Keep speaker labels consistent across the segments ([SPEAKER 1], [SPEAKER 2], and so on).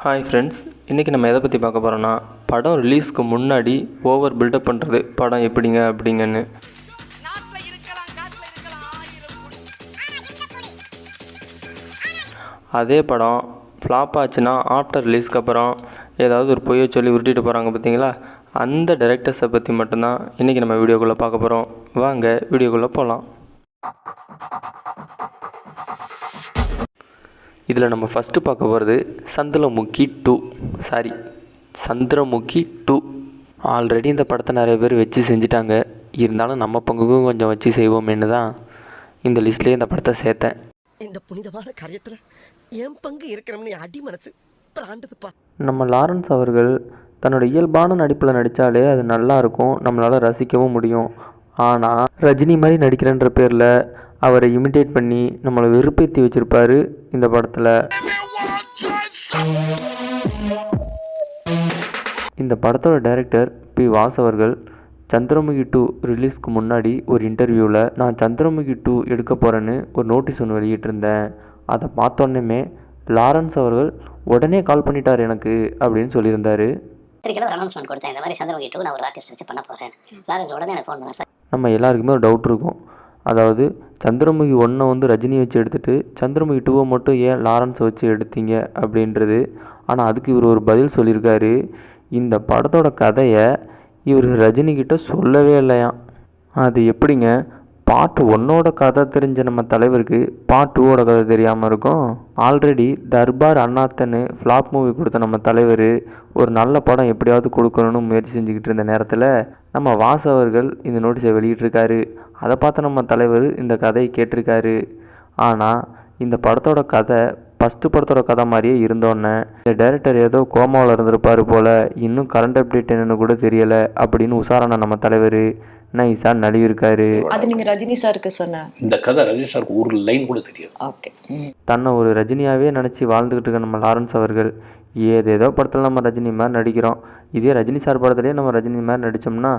[SPEAKER 1] Hi friends, இன்றைக்கி நம்ம எதை பற்றி பார்க்க போகிறோன்னா, படம் ரிலீஸ்க்கு முன்னாடி ஓவர் பில்டப் பண்ணுறது படம் எப்படிங்க அப்படிங்கன்னு. அதே படம் ஃப்ளாப் ஆச்சுன்னா ஆஃப்டர் ரிலீஸ்க்கு அப்புறம் ஏதாவது ஒரு பொய்யை சொல்லி உருட்டிட்டு போகிறாங்க பார்த்தீங்களா, அந்த டைரக்டர்ஸை பற்றி மட்டும்தான் இன்றைக்கி நம்ம வீடியோக்குள்ளே பார்க்க போகிறோம். வாங்க வீடியோக்குள்ளே போகலாம். இதில் நம்ம ஃபஸ்ட்டு பார்க்க போகிறது சந்திரமுகி 2. ஆல்ரெடி இந்த படத்தை நிறைய பேர் வச்சு செஞ்சுட்டாங்க. இருந்தாலும் நம்ம பங்குக்கும் கொஞ்சம் வச்சு செய்வோமேனு தான் இந்த லிஸ்ட்லேயே இந்த படத்தை சேர்த்தேன்.
[SPEAKER 2] இந்த புனிதமான காரியத்தில் என் பங்கு இருக்கிறோம்னு அடி மனசு பிராண்டதுப்பா.
[SPEAKER 1] நம்ம லாரன்ஸ் அவர்கள் தன்னோட இயல்பான நடிப்பில் நடித்தாலே அது நல்லாயிருக்கும், நம்மளால் ரசிக்கவும் முடியும். ஆனால் ரஜினி மாதிரி நடிக்கிறேன்ற பேரில் அவரை இமிட்டேட் பண்ணி நம்மளை வெறுப்பேற்றி வச்சுருப்பார் இந்த படத்தில். இந்த படத்தோட டைரக்டர் பி. வாஸ் அவர்கள் சந்திரமுகி 2 ரிலீஸ்க்கு முன்னாடி ஒரு இன்டர்வியூவில் நான் சந்திரமுகி 2 எடுக்க போகிறேன்னு ஒரு நோட்டீஸ் ஒன்று வெளியிட்டிருந்தேன். அதை பார்த்தோன்னே லாரன்ஸ் அவர்கள் உடனே கால் பண்ணிட்டார் எனக்கு அப்படின்னு சொல்லியிருந்தார். நம்ம எல்லாருக்குமே ஒரு டவுட் இருக்கும். அதாவது சந்திரமுகி 1 வந்து ரஜினி வச்சு எடுத்துகிட்டு சந்திரமுகி 2 மட்டும் ஏன் லாரன்ஸை வச்சு எடுத்தீங்க அப்படின்றது. ஆனால் அதுக்கு இவர் ஒரு பதில் சொல்லியிருக்காரு. இந்த படத்தோட கதையை இவர் ரஜினிகிட்ட சொல்லவே இல்லையாம். அது எப்படிங்க, பார்ட் 1ஓட கதை தெரிஞ்ச நம்ம தலைவருக்கு பார்ட் 2ஓட கதை தெரியாமல் இருக்கும்? ஆல்ரெடி தர்பார் அண்ணாத்தன்னு ஃப்ளாப் மூவி கொடுத்த நம்ம தலைவர் ஒரு நல்ல படம் எப்படியாவது கொடுக்கணும்னு முயற்சி செஞ்சுக்கிட்டு இருந்த நேரத்தில் நம்ம வாஸ் அவர்கள் இந்த நோட்டீஸை வெளியிட்டிருக்காரு. அதை பார்த்து நம்ம தலைவர் இந்த கதையை கேட்டிருக்காரு. ஆனால் இந்த படத்தோட கதை ஃபஸ்ட்டு படத்தோட கதை மாதிரியே இருந்தோன்னே இந்த டைரக்டர் ஏதோ கோமாவில் இருந்திருப்பார் போல், இன்னும் கரண்ட் அப்டேட் என்னன்னு கூட தெரியலை அப்படின்னு உஷாரான நம்ம தலைவர் நைஸா நழுவிருக்காரு.
[SPEAKER 3] அது நீங்க ரஜினி சாருக்கு சொன்ன
[SPEAKER 4] இந்த கதை ரஜினி சாருக்கு ஒரு லைன் கூட தெரியாது.
[SPEAKER 3] ஓகே,
[SPEAKER 1] தன்னை ஒரு ரஜினியாகவே நினச்சி வாழ்ந்துக்கிட்டு இருக்க நம்ம லாரன்ஸ் அவர்கள் ஏதேதோ படத்தில் நம்ம ரஜினி மாதிரி நடிக்கிறோம், இதே ரஜினி சார் படத்துலேயே நம்ம ரஜினி மாதிரி நடித்தோம்னா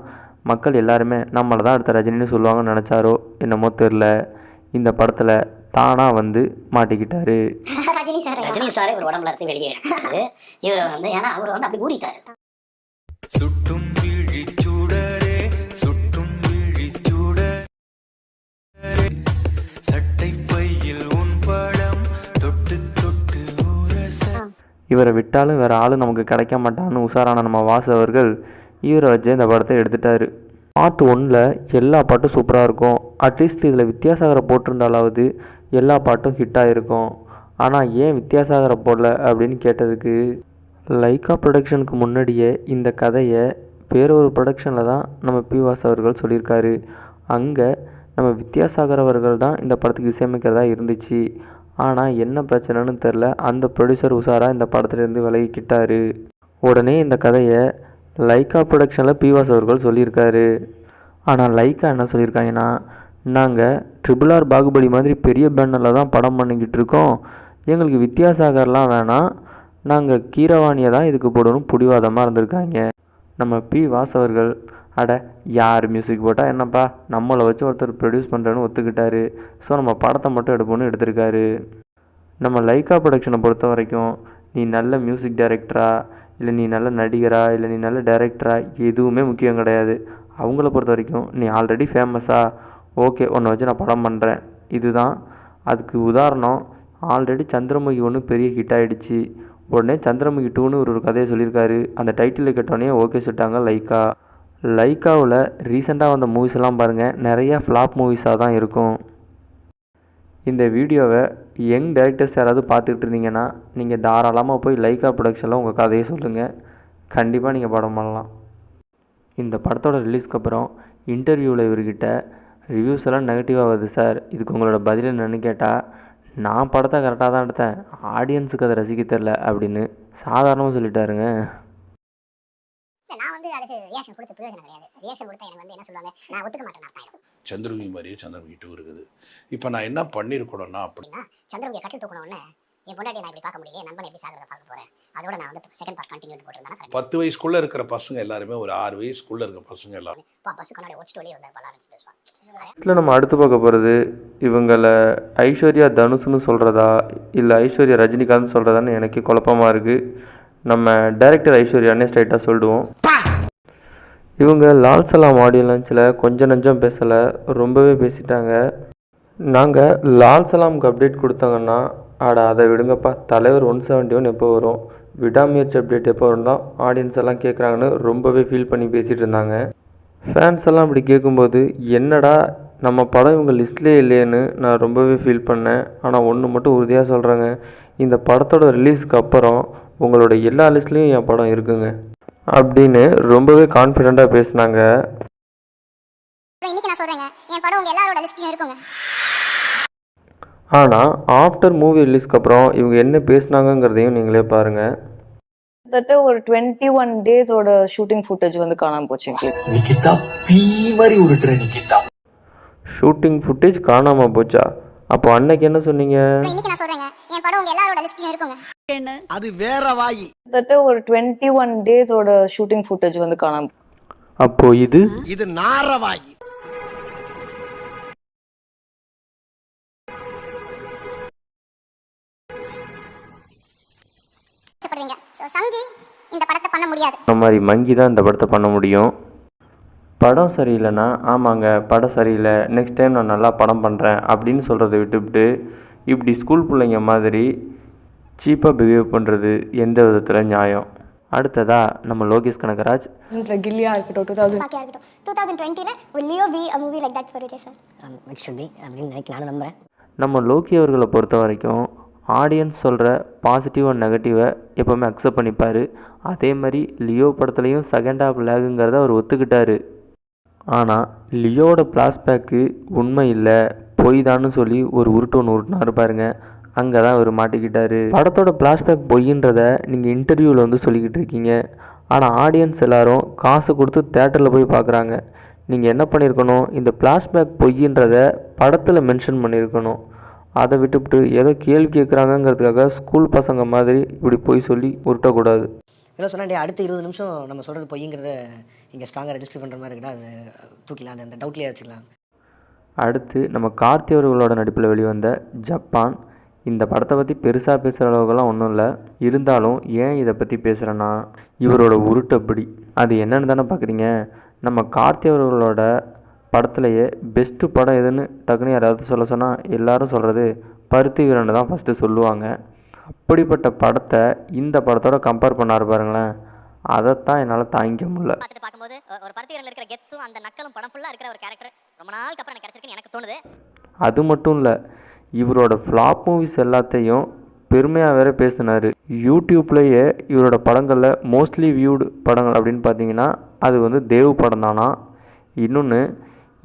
[SPEAKER 1] மக்கள் எல்லாருமே நம்மளை தான் அடுத்த ரஜினின்னு சொல்லுவாங்கன்னு நினச்சாரோ என்னமோ தெரில. இந்த படத்தில் தானாக வந்து மாட்டிக்கிட்டாரு.
[SPEAKER 5] ரஜினி சாரே ஒரு உடம்புல இருந்து வெளியே எடுத்தாரு. இவர் வந்து ஏன்னா அவர் வந்து அப்படி ஊறிட்டாரு.
[SPEAKER 6] சுட்டும் விழி சூடரே சுட்டும் விழி சூடரே சட்டை பையில் உன் படம் தொட்டு தொட்டு ஊரச.
[SPEAKER 1] இவரை விட்டாலும் வேறு ஆள் நமக்கு கிடைக்க மாட்டான்னு உஷாரான நம்ம வாசு அவர்கள் இவரை வச்சு இந்த படத்தை எடுத்துட்டாரு. பார்ட் 1ல் எல்லா பாட்டும் சூப்பராக இருக்கும். அட்லீஸ்ட் இதில் வித்யாசாகரை போட்டிருந்தாலாவது எல்லா பாட்டும் ஹிட்டாக இருக்கும். ஆனால் ஏன் வித்யாசாகரை போடல அப்படின்னு கேட்டதுக்கு லைக்கா ப்ரொடக்ஷனுக்கு முன்னாடியே இந்த கதையை வேறொரு ப்ரொடக்ஷனில் தான் நம்ம பி. வாஸ் அவர்கள் சொல்லியிருக்காரு. அங்கே நம்ம வித்யாசாகர் அவர்கள் தான் இந்த படத்துக்கு இசையமைக்கிறதா இருந்துச்சு. ஆனால் என்ன பிரச்சனைன்னு தெரில, அந்த ப்ரொடியூசர் உஷாராக இந்த படத்துலேருந்து விலகிக்கிட்டார். உடனே இந்த கதையை லைக்கா ப்ரொடக்ஷனில் பி. வாஸ் அவர்கள் சொல்லியிருக்காரு. ஆனால் லைக்கா என்ன சொல்லியிருக்காங்கன்னா, நாங்கள் RRR பாகுபலி மாதிரி பெரிய பேனரில் தான் படம் பண்ணிக்கிட்டு இருக்கோம், எங்களுக்கு வித்யாசாகர்லாம் வேணாம், நாங்கள் கீரவாணியை தான் இதுக்கு போடணும் பிடிவாதமாக இருந்திருக்காங்க. நம்ம பி. வாஸ் அவர்கள் அட யார் மியூசிக் போட்டால் என்னப்பா, நம்மளை வச்சு ஒருத்தர் ப்ரொடியூஸ் பண்ணுறேன்னு ஒத்துக்கிட்டாரு. ஸோ நம்ம படத்தை மட்டும் எடுப்போன்னு எடுத்திருக்காரு. நம்ம லைக்கா ப்ரொடக்ஷனை பொறுத்த வரைக்கும் நீ நல்ல மியூசிக் டைரக்டரா இல்லை நீ நல்ல நடிகரா இல்லை நீ நல்ல டைரக்டரா எதுவுமே முக்கியம் கிடையாது. அவங்கள பொறுத்த வரைக்கும் நீ ஆல்ரெடி ஃபேமஸா, ஓகே உன்னை வச்சு நான் படம் பண்ணுறேன், இதுதான். அதுக்கு உதாரணம் ஆல்ரெடி சந்திரமுகி 1 பெரிய ஹிட் ஆகிடுச்சு. உடனே சந்திரமுகி 2ன்னு ஒரு கதையை சொல்லியிருக்காரு. அந்த டைட்டில் கேட்டோடனே ஓகே சொல்லிட்டாங்க லைக்கா. லைக்காவில் ரீசெண்டாக வந்த மூவிஸ் எல்லாம் பாருங்கள், நிறையா ஃப்ளாப் மூவிஸாக தான் இருக்கும். இந்த வீடியோவை யங் டைரக்டர்ஸ் யாராவது பார்த்துக்கிட்டு இருந்தீங்கன்னா நீங்கள் தாராளமாக போய் லைக்கா ப்ரொடக்ஷனில் உங்கள் கதையை சொல்லுங்கள், கண்டிப்பாக நீங்கள் படம் பண்ணலாம். இந்த படத்தோட ரிலீஸ்க்கு அப்புறம் இன்டர்வியூவில் இவர்கிட்ட ரிவ்யூஸ் எல்லாம் நெகட்டிவாக வருது சார், இதுக்கு உங்களோட பதில் என்னன்னு கேட்டால், நான் படத்தை கரெக்டாக தான் எடுத்தேன், ஆடியன்ஸுக்கு அதை ரசிக்க தெரில அப்படின்னு சாதாரணமாக சொல்லிட்டாருங்க.
[SPEAKER 5] நான் வந்து அதுக்கு ரியாக்ஷன் கொடுத்து பிரயோஜனம் கிடையாது. ரியாக்ஷன் கொடுத்தா எனக்கு வந்து என்ன சொல்லுவாங்க, நான் ஒத்துக்க மாட்டேன் அர்த்தம்.
[SPEAKER 4] சந்திரமுகி மாதிரியே சந்திரமுகி 2 இருக்குது. இப்போ நான் என்ன பண்ணியிருக்கணும்னா, அப்படின்னா
[SPEAKER 5] சந்திரமுகியை கட்டி தூக்கணும்னு என் பொண்டாட்டி நான் இப்படி பார்க்க முடியும், என் நண்பனை எப்படி சாகிறத பார்க்க போகிறேன், அதோட நான் வந்து செகண்ட் பார்ட் கண்டினியூ போட்டிருந்தேன்.
[SPEAKER 4] 10 வயசுக்குள்ளே இருக்கிற பசங்க எல்லாருமே ஒரு 6 வயசுக்குள்ளே இருக்கிற பசங்க எல்லாரும்
[SPEAKER 5] பஸ்ஸு கண்ணாடி ஓடிச்சிட்டு வெளியே வந்தார் பலாரன்ஸ் பேசுவாங்க.
[SPEAKER 1] இதில் நம்ம அடுத்து பார்க்க போகிறது இவங்களை ஐஸ்வர்யா தனுஷ்னு சொல்கிறதா இல்லை ஐஸ்வர்யா ரஜினிகாந்த் சொல்கிறதான்னு எனக்கு குழப்பமாக இருக்குது. நம்ம டைரக்டர் ஐஸ்வர்யானே ஸ்ட்ரைட்டாக சொல்லிடுவோம். இவங்க லால் சலாம் ஆடியோ லான்ச்சில் கொஞ்சம் நஞ்சம் பேசலை, ரொம்பவே பேசிட்டாங்க. நாங்கள் லால் சலாமுக்கு அப்டேட் கொடுத்தாங்கன்னா அதை விடுங்கப்பா, தலைவர் 171 எப்போ வரும், விடாமுயற்சி அப்டேட் எப்போ வரும் தான் ஆடியன்ஸ் எல்லாம் கேட்குறாங்கன்னு ரொம்பவே ஃபீல் பண்ணி பேசிகிட்டு இருந்தாங்க. ஃபேன்ஸ் எல்லாம் இப்படி கேட்கும்போது என்னடா நம்ம படம் இவங்க லிஸ்ட்லேயே இல்லையேன்னு நான் ரொம்பவே ஃபீல் பண்ணேன். ஆனால் ஒன்று மட்டும் உறுதியாக சொல்கிறேங்க, இந்த படத்தோட ரிலீஸ்க்கு அப்புறம் உங்களோட எல்லா லிஸ்ட்லேயும் என் படம் இருக்குங்க அப்படின்னு ரொம்பவே கான்ஃபிடெண்ட்டாக பேசினாங்க.
[SPEAKER 5] இன்னைக்கு நான் சொல்றேங்க, என் படம் உங்க எல்லாரோட லிஸ்ட்லயும் இருக்குங்க.
[SPEAKER 1] ஆனால் ஆஃப்டர் மூவி ரிலீஸ்க்கு அப்புறம் இவங்க என்ன பேசுனாங்கங்கிறதையும் நீங்களே பாருங்கள்.
[SPEAKER 3] கிட்டத்தட்ட ஒரு 21 டேஸோட ஷூட்டிங் ஃபுட்டேஜ் வந்து காணாம போச்சு எங்களுக்கு.
[SPEAKER 1] ஷூட்டிங் ஃபுட்டேஜ் காணாமல் போச்சா? அப்போ அன்னைக்கு என்ன சொன்னீங்க?
[SPEAKER 5] இன்னைக்கு நான் சொல்றேங்க, என் படம் உங்க எல்லாரோட லிஸ்ட்லயும் இருக்குங்க.
[SPEAKER 2] அது வேற வாயி.
[SPEAKER 3] கிட்டத்தட்ட ஒரு 21 டேஸோட ஷூட்டிங் ஃபுட்டேஜ் வந்து காணாம.
[SPEAKER 1] அப்போ
[SPEAKER 2] இது நார வாயி.
[SPEAKER 5] சங்கி இந்த படத்தை பண்ண முடியாது.
[SPEAKER 1] அந்த மாதிரி மங்கி தான் இந்த படத்தை பண்ண முடியும். படம் சரியில்லைன்னா ஆமாங்க படம் சரியில்லை, நெக்ஸ்ட் டைம் நான் நல்லா படம் பண்ணுறேன் அப்படின்னு சொல்கிறத விட்டுவிட்டு இப்படி ஸ்கூல் பிள்ளைங்க மாதிரி சீப்பாக பிஹேவ் பண்ணுறது எந்த விதத்தில் நியாயம்? அடுத்ததாக நம்ம லோகேஷ் கனகராஜ்
[SPEAKER 3] கில்லியா இருக்கட்டும்
[SPEAKER 5] 2020ல will Leo be a movie like that for Vijay sir? It should be அப்படின்னு நான் நம்புறேன்.
[SPEAKER 1] நம்ம லோகி அவர்களை பொறுத்த வரைக்கும் ஆடியன்ஸ் சொல்கிற பாசிட்டிவ் அண்ட் நெகட்டிவை எப்போவுமே அக்செப்ட் பண்ணிப்பார். அதே மாதிரி லியோ படத்துலையும் செகண்ட் ஹாஃப் லேகுங்கிறத அவர் ஒத்துக்கிட்டார். ஆனால் லியோட ஃப்ளாஷ்பேக்கு உண்மை இல்லை பொய் தான்னு சொல்லி ஒரு உருட்டு ஒன்று உருட்டுனாரு பாருங்க, அங்கே தான் அவர் மாட்டிக்கிட்டார். படத்தோட ஃப்ளாஷ்பேக் பொய்ன்றதை நீங்கள் இன்டர்வியூவில் வந்து சொல்லிக்கிட்டு இருக்கீங்க. ஆனால் ஆடியன்ஸ் எல்லோரும் காசு கொடுத்து தேட்டரில் போய் பார்க்குறாங்க. நீங்கள் என்ன பண்ணியிருக்கணும், இந்த ஃப்ளாஷ்பேக் பொய்ன்றதை படத்தில் மென்ஷன் பண்ணியிருக்கணும். அதை விட்டுவிட்டு ஏதோ கேள்வி கேட்குறாங்கங்கிறதுக்காக ஸ்கூல் பசங்க மாதிரி இப்படி போய் சொல்லி உருட்டக்கூடாது.
[SPEAKER 2] என்ன சொன்னா அடுத்த 20 நிமிஷம் நம்ம சொல்கிறது பொய்ங்கிறத இங்கே ஸ்ட்ராங்காக ரெஜிஸ்டர் பண்ணுற மாதிரி இருக்குடா, அது தூக்கிலாம், அந்த டவுட்லேயே வச்சுக்கலாம்.
[SPEAKER 1] அடுத்து நம்ம கார்த்தி அவர்களோட நடிப்பில் வெளிவந்த ஜப்பான். இந்த படத்தை பற்றி பெருசாக பேசுகிற அளவுக்குலாம் ஒன்றும் இல்லை. இருந்தாலும் ஏன் இதை பற்றி பேசுகிறேன்னா இவரோட உருட்டப்படி அது என்னென்னு தானே பார்க்குறீங்க. நம்ம கார்த்தி அவர்களோட படத்துலையே பெஸ்ட்டு படம் எதுன்னு டக்குன்னு யாராவது சொல்ல சொன்னால் எல்லாரும் சொல்கிறது பருத்தி வீரன்னு தான் ஃபஸ்ட்டு சொல்லுவாங்க. அப்படிப்பட்ட படத்தை இந்த படத்தோட கம்பேர் பண்ணாரு பாருங்களேன், அதைத்தான் என்னால் தாங்கிக்க முடியல.
[SPEAKER 5] பார்க்கும்போது ஒரு பருத்தி வீரன்ல இருக்கிற கெத்தும் அந்த நக்கலும் படம் ஃபுல்லாக இருக்கிற ஒரு கேரக்டர் ரொம்ப நாளுக்கு அப்புறம் எனக்கு கிடைச்சிருக்குன்னு எனக்கு தோணுது.
[SPEAKER 1] அது மட்டும் இல்லை, இவரோட ஃப்ளாப் மூவிஸ் எல்லாத்தையும் பெருமையாக வேறு பேசினார். யூடியூப்லேயே இவரோட படங்களில் மோஸ்ட்லி வியூடு படங்கள் அப்படின்னு பார்த்தீங்கன்னா அது வந்து தேவ் படம் தானா. இன்னொன்று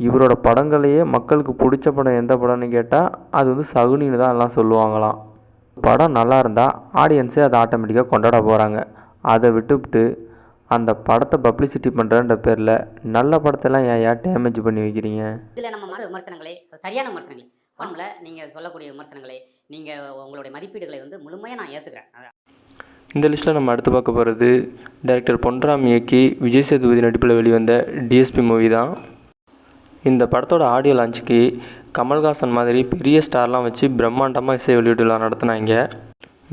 [SPEAKER 1] இவரோட படங்களையே மக்களுக்கு பிடிச்ச படம் எந்த படம்னு கேட்டால் அது வந்து சகுனின்னு தான் எல்லாம் சொல்லுவாங்களாம். படம் நல்லா இருந்தால் ஆடியன்ஸே அதை ஆட்டோமேட்டிக்காக கொண்டாட போகிறாங்க. அதை விட்டுவிட்டு அந்த படத்தை பப்ளிசிட்டி பண்ணுறன்ற பேரில் நல்ல படத்தெல்லாம் ஏன் டேமேஜ் பண்ணி வைக்கிறீங்க?
[SPEAKER 7] இதில் நம்ம விமர்சனங்களே சரியான விமர்சனங்களே ஒன்றில் நீங்கள் சொல்லக்கூடிய விமர்சனங்களே நீங்கள் உங்களுடைய மதிப்பீடுகளை வந்து முழுமையாக நான் ஏற்றுக்கிறேன்.
[SPEAKER 1] இந்த லிஸ்ட்டில் நம்ம அடுத்து பார்க்க போகிறது டைரக்டர் பொன்ராம் இயக்கி விஜய் சேதுபதி நடிப்பில் வெளிவந்த டிஎஸ்பி மூவி தான். இந்த படத்தோட ஆடியோ லான்ச்சுக்கு கமல்ஹாசன் மாதிரி பெரிய ஸ்டார்லாம் வச்சு பிரம்மாண்டமாக இசை வெளியீட்டு விழா நடத்தினாங்க.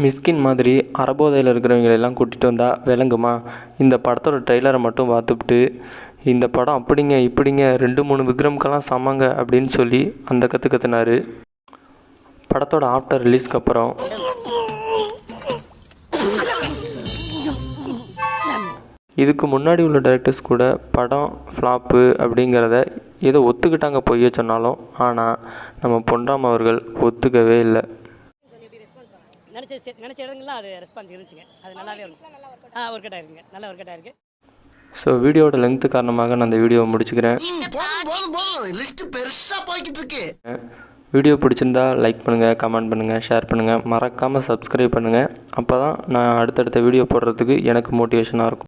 [SPEAKER 1] மிஸ்கின் மாதிரி அறபோதையில் இருக்கிறவங்களெல்லாம் கூட்டிகிட்டு வந்தால் விளங்குமா? இந்த படத்தோட ட்ரெய்லரை மட்டும் பார்த்துவிட்டு இந்த படம் அப்படிங்க இப்படிங்க 2-3 விக்ரம்கெல்லாம் சமாங்க அப்படின்னு சொல்லி அந்த கற்றுனார். படத்தோட ஆஃப்டர் ரிலீஸ்க்கு அப்புறம் இதுக்கு முன்னாடி உள்ள டைரக்டர்ஸ் கூட படம் ஃப்ளாப்பு அப்படிங்கிறத ஏதோ ஒத்துக்கிட்டாங்க பொய்ய சொன்னாலும், ஆனால் நம்ம பொன்ராம் அவர்கள் ஒத்துக்கவே இல்லை.
[SPEAKER 8] நினச்ச இடங்கள்லாம் அது ரெஸ்பான்ஸ் இருந்துச்சுங்க, அது நல்லாவே இருந்துச்சு. ஒர்க் அவுட் ஆயிருக்குங்க, நல்லா ஒர்க் அவுட் ஆயிருக்கு.
[SPEAKER 1] ஸோ வீடியோட லெங்க்த்து காரணமாக நான் அந்த வீடியோவை முடிச்சுக்கிறேன். வீடியோ பிடிச்சிருந்தா லைக் பண்ணுங்கள், கமெண்ட் பண்ணுங்கள், ஷேர் பண்ணுங்கள், மறக்காமல் சப்ஸ்கிரைப் பண்ணுங்கள். அப்போ தான் நான் அடுத்தடுத்த வீடியோ போடுறதுக்கு எனக்கு மோட்டிவேஷனாக இருக்கும்.